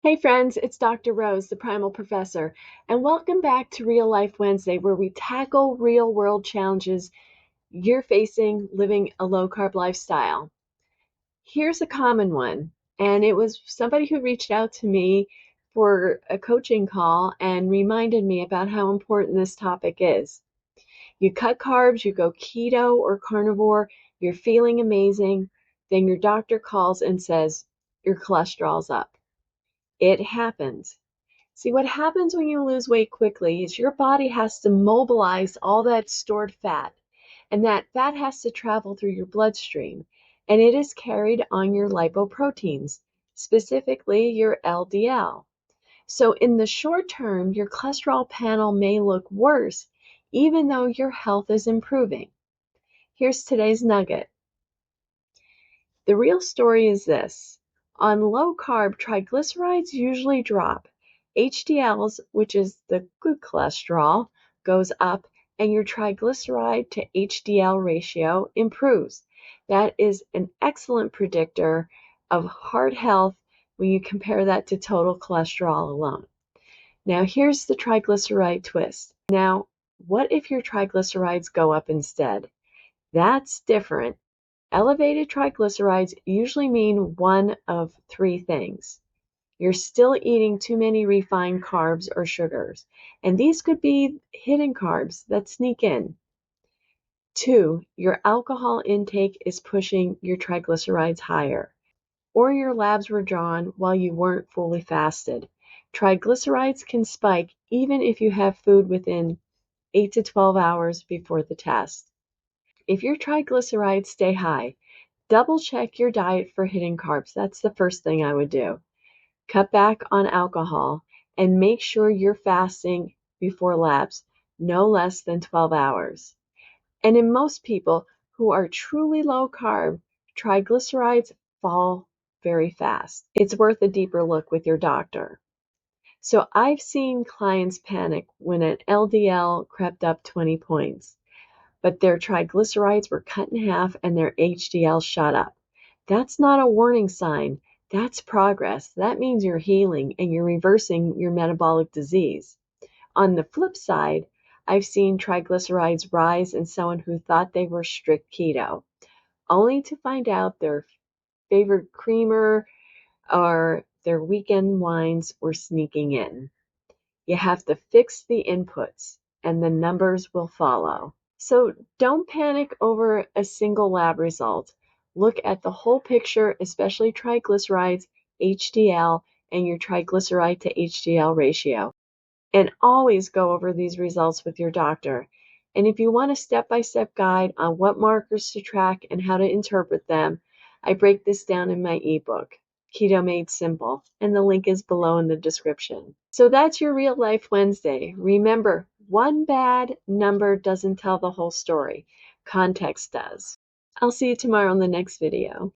Hey friends, it's Dr. Rose, the Primal Professor, and welcome back to Real Life Wednesday, where we tackle real world challenges you're facing living a low carb lifestyle. Here's a common one, and it was somebody who reached out to me for a coaching call and reminded me about how important this topic is. You cut carbs, you go keto or carnivore, you're feeling amazing, then your doctor calls and says your cholesterol's up. It happens. See, what happens when you lose weight quickly is your body has to mobilize all that stored fat, and that fat has to travel through your bloodstream, and it is carried on your lipoproteins, specifically your LDL. So in the short term, your cholesterol panel may look worse, even though your health is improving. Here's today's nugget. The real story is this. On low carb, triglycerides usually drop. HDLs, which is the good cholesterol, goes up, and your triglyceride to HDL ratio improves. That is an excellent predictor of heart health when you compare that to total cholesterol alone. Now, here's the triglyceride twist. Now, what if your triglycerides go up instead? That's different. Elevated triglycerides usually mean one of three things. You're still eating too many refined carbs or sugars, and these could be hidden carbs that sneak in. 2, your alcohol intake is pushing your triglycerides higher, or your labs were drawn while you weren't fully fasted. Triglycerides can spike even if you have food within 8 to 12 hours before the test. If your triglycerides stay high, double check your diet for hidden carbs. That's the first thing I would do. Cut back on alcohol and make sure you're fasting before labs, no less than 12 hours. And in most people who are truly low carb, triglycerides fall very fast. It's worth a deeper look with your doctor. So I've seen clients panic when an LDL crept up 20 points, but their triglycerides were cut in half and their HDL shot up. That's not a warning sign. That's progress. That means you're healing and you're reversing your metabolic disease. On the flip side, I've seen triglycerides rise in someone who thought they were strict keto, only to find out their favorite creamer or their weekend wines were sneaking in. You have to fix the inputs, and the numbers will follow. So don't panic over a single lab result. Look at the whole picture, especially triglycerides, HDL, and your triglyceride to HDL ratio. And always go over these results with your doctor. And if you want a step-by-step guide on what markers to track and how to interpret them, I break this down in my ebook, Keto Made Simple, and the link is below in the description. So that's your Real Life Wednesday. Remember, one bad number doesn't tell the whole story. Context does. I'll see you tomorrow in the next video.